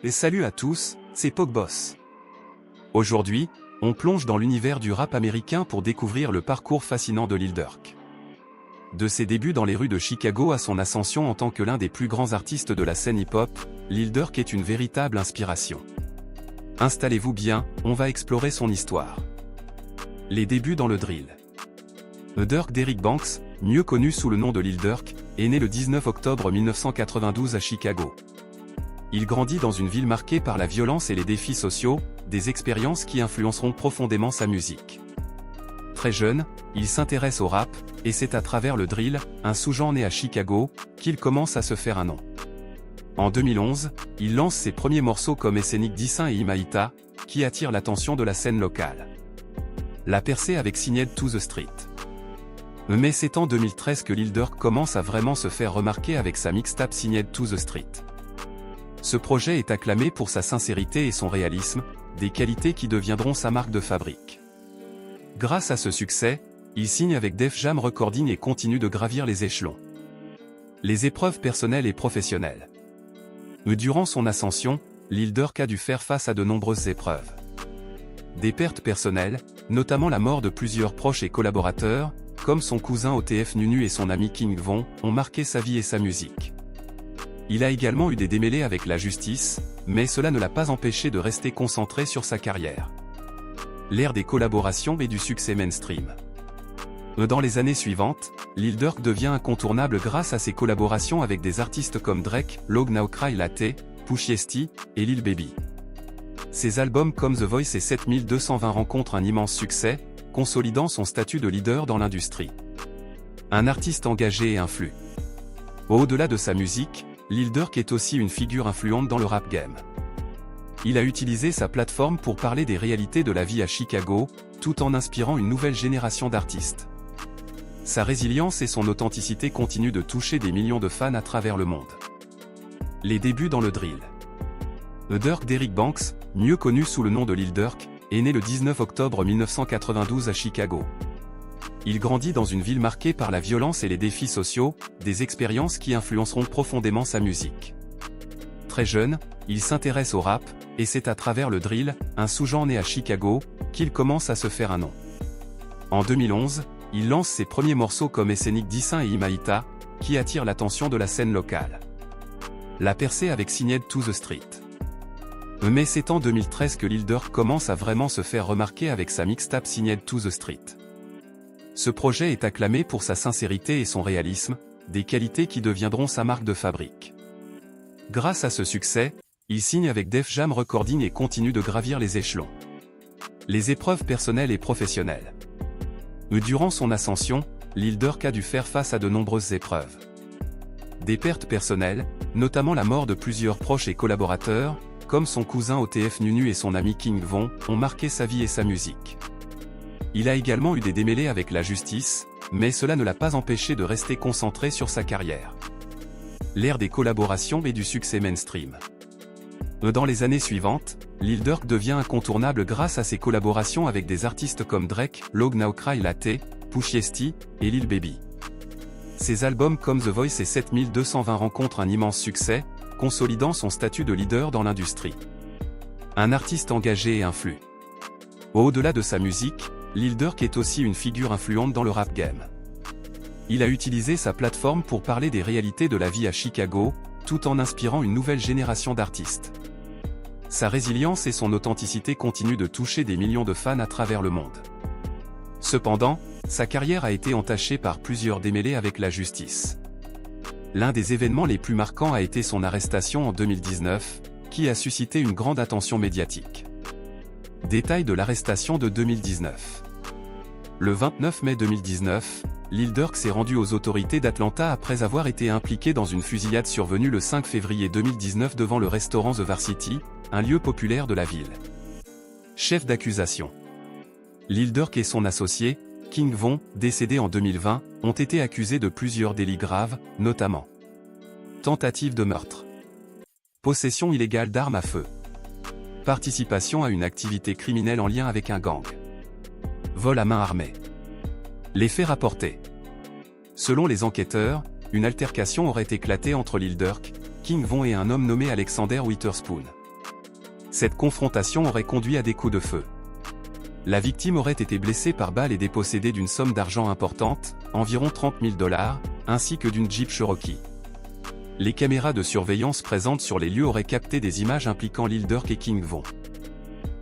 Et salut à tous, c'est Pogboss. Aujourd'hui, on plonge dans l'univers du rap américain pour découvrir le parcours fascinant de Lil Durk. De ses débuts dans les rues de Chicago à son ascension en tant que l'un des plus grands artistes de la scène hip-hop, Lil Durk est une véritable inspiration. Installez-vous bien, on va explorer son histoire. Les débuts dans le drill. Durk Derrick Banks, mieux connu sous le nom de Lil Durk, est né le 19 octobre 1992 à Chicago. Il grandit dans une ville marquée par la violence et les défis sociaux, des expériences qui influenceront profondément sa musique. Très jeune, il s'intéresse au rap, et c'est à travers le drill, un sous-genre né à Chicago, qu'il commence à se faire un nom. En 2011, il lance ses premiers morceaux comme Scenic Dissin et Imaita, qui attirent l'attention de la scène locale. La percée avec Signed to the Street. Mais c'est en 2013 que Lil Durk commence à vraiment se faire remarquer avec sa mixtape Signed to the Street. Ce projet est acclamé pour sa sincérité et son réalisme, des qualités qui deviendront sa marque de fabrique. Grâce à ce succès, il signe avec Def Jam Recording et continue de gravir les échelons. Les épreuves personnelles et professionnelles. Durant son ascension, Lil Durk a dû faire face à de nombreuses épreuves. Des pertes personnelles, notamment la mort de plusieurs proches et collaborateurs, comme son cousin OTF Nunu et son ami King Von, ont marqué sa vie et sa musique. Il a également eu des démêlés avec la justice, mais cela ne l'a pas empêché de rester concentré sur sa carrière. L'ère des collaborations et du succès mainstream. Dans les années suivantes, Lil Durk devient incontournable grâce à ses collaborations avec des artistes comme Drake, Log Now Cry Latte, Pusha T et Lil Baby. Ses albums comme The Voice et 7220 rencontrent un immense succès, consolidant son statut de leader dans l'industrie. Un artiste engagé et influent. Au-delà de sa musique, Lil Durk est aussi une figure influente dans le rap game. Il a utilisé sa plateforme pour parler des réalités de la vie à Chicago, tout en inspirant une nouvelle génération d'artistes. Sa résilience et son authenticité continuent de toucher des millions de fans à travers le monde. Les débuts dans le drill. Durk Derrick Banks, mieux connu sous le nom de Lil Durk, est né le 19 octobre 1992 à Chicago. Il grandit dans une ville marquée par la violence et les défis sociaux, des expériences qui influenceront profondément sa musique. Très jeune, il s'intéresse au rap, et c'est à travers le drill, un sous-genre né à Chicago, qu'il commence à se faire un nom. En 2011, il lance ses premiers morceaux comme Scenic Dissin et Imaita, qui attirent l'attention de la scène locale. La percée avec Signed to the Street. Mais c'est en 2013 que Lil Durk commence à vraiment se faire remarquer avec sa mixtape Signed to the Street. Ce projet est acclamé pour sa sincérité et son réalisme, des qualités qui deviendront sa marque de fabrique. Grâce à ce succès, il signe avec Def Jam Recording et continue de gravir les échelons. Les épreuves personnelles et professionnelles. Durant son ascension, Lil Durk a dû faire face à de nombreuses épreuves. Des pertes personnelles, notamment la mort de plusieurs proches et collaborateurs, comme son cousin OTF Nunu et son ami King Von, ont marqué sa vie et sa musique. Il a également eu des démêlés avec la justice, mais cela ne l'a pas empêché de rester concentré sur sa carrière. L'ère des collaborations et du succès mainstream. Dans les années suivantes, Lil Durk devient incontournable grâce à ses collaborations avec des artistes comme Drake, Log Now Cry Latte, Pusha T et Lil Baby. Ses albums comme The Voice et 7220 rencontrent un immense succès, consolidant son statut de leader dans l'industrie. Un artiste engagé et influent. Au-delà de sa musique, Lil Durk est aussi une figure influente dans le rap game. Il a utilisé sa plateforme pour parler des réalités de la vie à Chicago, tout en inspirant une nouvelle génération d'artistes. Sa résilience et son authenticité continuent de toucher des millions de fans à travers le monde. Cependant, sa carrière a été entachée par plusieurs démêlés avec la justice. L'un des événements les plus marquants a été son arrestation en 2019, qui a suscité une grande attention médiatique. Détails de l'arrestation de 2019. Le 29 mai 2019, Lil Durk s'est rendu aux autorités d'Atlanta après avoir été impliqué dans une fusillade survenue le 5 février 2019 devant le restaurant The Varsity, un lieu populaire de la ville. Chef d'accusation. Lil Durk et son associé, King Von, décédé en 2020, ont été accusés de plusieurs délits graves, notamment tentative de meurtre, possession illégale d'armes à feu, participation à une activité criminelle en lien avec un gang, vol à main armée. Les faits rapportés. Selon les enquêteurs, une altercation aurait éclaté entre Lil Durk, King Von et un homme nommé Alexander Witherspoon. Cette confrontation aurait conduit à des coups de feu. La victime aurait été blessée par balle et dépossédée d'une somme d'argent importante, environ 30 000 $, ainsi que d'une Jeep Cherokee. Les caméras de surveillance présentes sur les lieux auraient capté des images impliquant Lil Durk et King Von.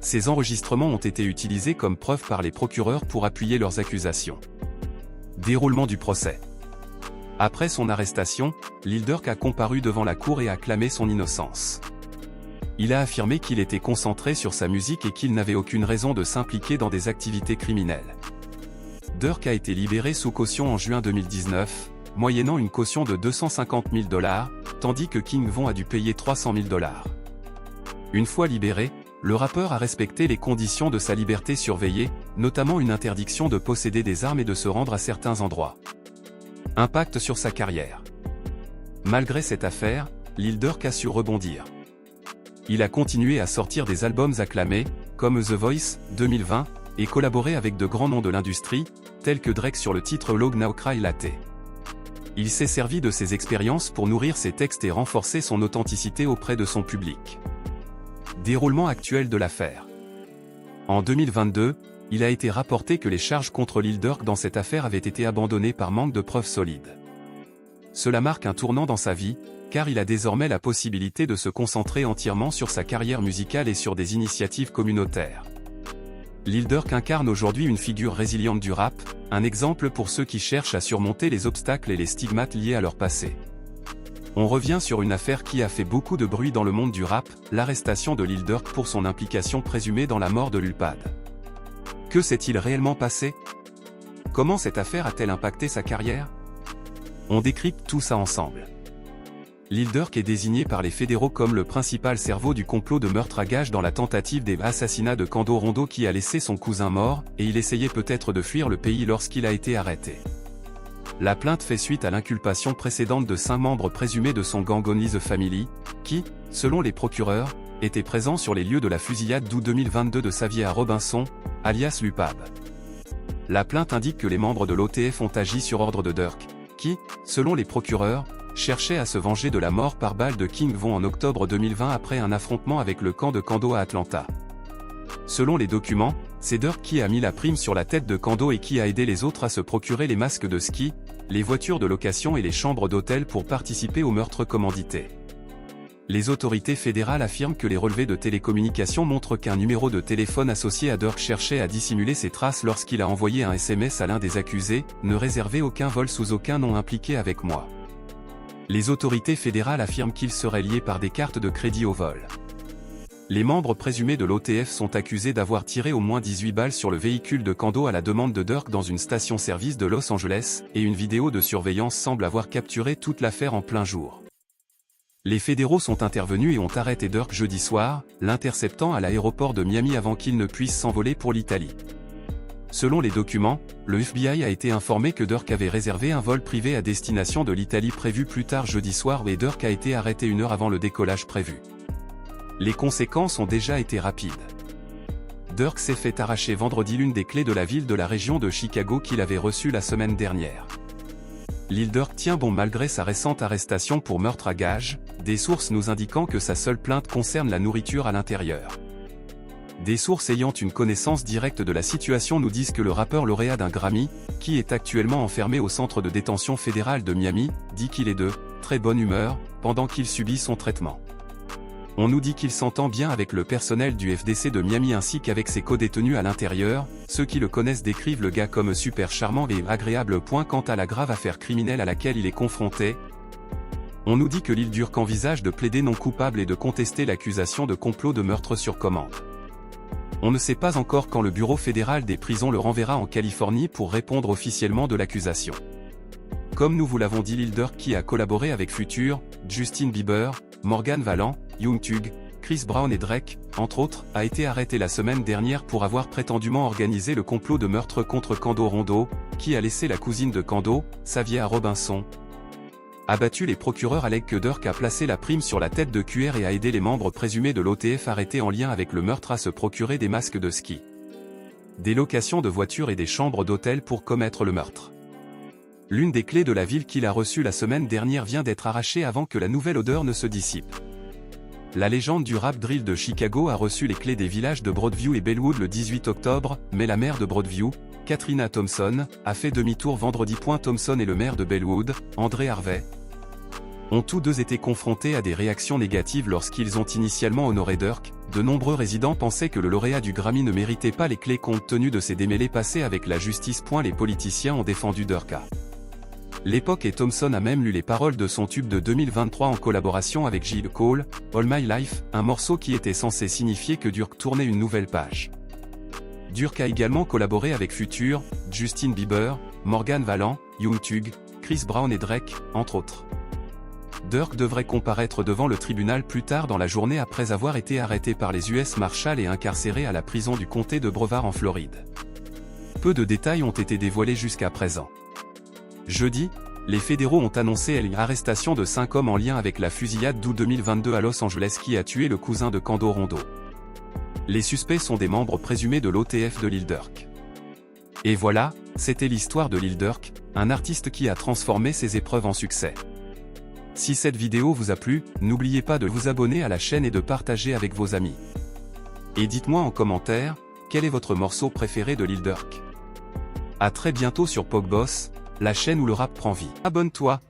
Ces enregistrements ont été utilisés comme preuve par les procureurs pour appuyer leurs accusations. Déroulement du procès. Après son arrestation, Lil Durk a comparu devant la cour et a clamé son innocence. Il a affirmé qu'il était concentré sur sa musique et qu'il n'avait aucune raison de s'impliquer dans des activités criminelles. Durk a été libéré sous caution en juin 2019, moyennant une caution de 250 000 $, tandis que King Von a dû payer 300 000 $. Une fois libéré, le rappeur a respecté les conditions de sa liberté surveillée, notamment une interdiction de posséder des armes et de se rendre à certains endroits. Impact sur sa carrière. Malgré cette affaire, Lil Durk a su rebondir. Il a continué à sortir des albums acclamés, comme The Voice, 2020, et collaboré avec de grands noms de l'industrie, tels que Drake sur le titre Log Now Cry Latte. Il s'est servi de ses expériences pour nourrir ses textes et renforcer son authenticité auprès de son public. Déroulement actuel de l'affaire. En 2022, il a été rapporté que les charges contre Lil Durk dans cette affaire avaient été abandonnées par manque de preuves solides. Cela marque un tournant dans sa vie, car il a désormais la possibilité de se concentrer entièrement sur sa carrière musicale et sur des initiatives communautaires. Lil Durk incarne aujourd'hui une figure résiliente du rap, un exemple pour ceux qui cherchent à surmonter les obstacles et les stigmates liés à leur passé. On revient sur une affaire qui a fait beaucoup de bruit dans le monde du rap, l'arrestation de Lil Durk pour son implication présumée dans la mort de Lil Pad. Que s'est-il réellement passé? Comment cette affaire a-t-elle impacté sa carrière? On décrypte tout ça ensemble. Lil Durk est désigné par les fédéraux comme le principal cerveau du complot de meurtre à gages dans la tentative des assassinats de Kando Rondo qui a laissé son cousin mort, et il essayait peut-être de fuir le pays lorsqu'il a été arrêté. La plainte fait suite à l'inculpation précédente de 5 membres présumés de son gang Only the Family, qui, selon les procureurs, étaient présents sur les lieux de la fusillade d'août 2022 de Xavier Robinson, alias Lupab. La plainte indique que les membres de l'OTF ont agi sur ordre de Durk, qui, selon les procureurs, cherchait à se venger de la mort par balle de King Von en octobre 2020 après un affrontement avec le camp de Kando à Atlanta. Selon les documents, c'est Durk qui a mis la prime sur la tête de Kando et qui a aidé les autres à se procurer les masques de ski, les voitures de location et les chambres d'hôtel pour participer au meurtre commandité. Les autorités fédérales affirment que les relevés de télécommunications montrent qu'un numéro de téléphone associé à Durk cherchait à dissimuler ses traces lorsqu'il a envoyé un SMS à l'un des accusés, « Ne réservez aucun vol sous aucun nom impliqué avec moi ». Les autorités fédérales affirment qu'ils seraient liés par des cartes de crédit au vol. Les membres présumés de l'OTF sont accusés d'avoir tiré au moins 18 balles sur le véhicule de Kando à la demande de Durk dans une station-service de Los Angeles, et une vidéo de surveillance semble avoir capturé toute l'affaire en plein jour. Les fédéraux sont intervenus et ont arrêté Durk jeudi soir, l'interceptant à l'aéroport de Miami avant qu'il ne puisse s'envoler pour l'Italie. Selon les documents, le FBI a été informé que Durk avait réservé un vol privé à destination de l'Italie prévu plus tard jeudi soir et Durk a été arrêté 1 heure avant le décollage prévu. Les conséquences ont déjà été rapides. Durk s'est fait arracher vendredi l'une des clés de la ville de la région de Chicago qu'il avait reçue la semaine dernière. Lil Durk tient bon malgré sa récente arrestation pour meurtre à gages, des sources nous indiquant que sa seule plainte concerne la nourriture à l'intérieur. Des sources ayant une connaissance directe de la situation nous disent que le rappeur lauréat d'un Grammy, qui est actuellement enfermé au centre de détention fédéral de Miami, dit qu'il est de « très bonne humeur » pendant qu'il subit son traitement. On nous dit qu'il s'entend bien avec le personnel du FDC de Miami ainsi qu'avec ses co-détenus à l'intérieur, ceux qui le connaissent décrivent le gars comme super charmant et agréable. Quant à la grave affaire criminelle à laquelle il est confronté, on nous dit que Lil Durk envisage de plaider non coupable et de contester l'accusation de complot de meurtre sur commande. On ne sait pas encore quand le Bureau fédéral des prisons le renverra en Californie pour répondre officiellement de l'accusation. Comme nous vous l'avons dit, Lil Durk, qui a collaboré avec Future, Justin Bieber, Morgan Wallen, Young Thug, Chris Brown et Drake, entre autres, a été arrêté la semaine dernière pour avoir prétendument organisé le complot de meurtre contre Kando Rondo, qui a laissé la cousine de Kando, Xavier Robinson, abattu. Les procureurs allèguent que Durk a placé la prime sur la tête de QR et a aidé les membres présumés de l'OTF arrêtés en lien avec le meurtre à se procurer des masques de ski, des locations de voitures et des chambres d'hôtel pour commettre le meurtre. L'une des clés de la ville qu'il a reçue la semaine dernière vient d'être arrachée avant que la nouvelle odeur ne se dissipe. La légende du rap drill de Chicago a reçu les clés des villages de Broadview et Bellwood le 18 octobre, mais la maire de Broadview, Katrina Thompson, a fait demi-tour vendredi. Thompson et le maire de Bellwood, André Harvey, ont tous deux été confrontés à des réactions négatives lorsqu'ils ont initialement honoré Durk. De nombreux résidents pensaient que le lauréat du Grammy ne méritait pas les clés compte tenu de ses démêlés passés avec la justice. Les politiciens ont défendu Durk à l'époque et Thompson a même lu les paroles de son tube de 2023 en collaboration avec J. Cole, All My Life, un morceau qui était censé signifier que Durk tournait une nouvelle page. Durk a également collaboré avec Future, Justin Bieber, Morgan Wallen, Young Thug, Chris Brown et Drake, entre autres. Durk devrait comparaître devant le tribunal plus tard dans la journée après avoir été arrêté par les US Marshals et incarcéré à la prison du comté de Brevard en Floride. Peu de détails ont été dévoilés jusqu'à présent. Jeudi, les fédéraux ont annoncé l'arrestation de 5 hommes en lien avec la fusillade d'août 2022 à Los Angeles qui a tué le cousin de Kando Rondo. Les suspects sont des membres présumés de l'OTF de Lil Durk. Et voilà, c'était l'histoire de Lil Durk, un artiste qui a transformé ses épreuves en succès. Si cette vidéo vous a plu, n'oubliez pas de vous abonner à la chaîne et de partager avec vos amis. Et dites-moi en commentaire, quel est votre morceau préféré de Lil Durk? A très bientôt sur PogBoss, la chaîne où le rap prend vie. Abonne-toi.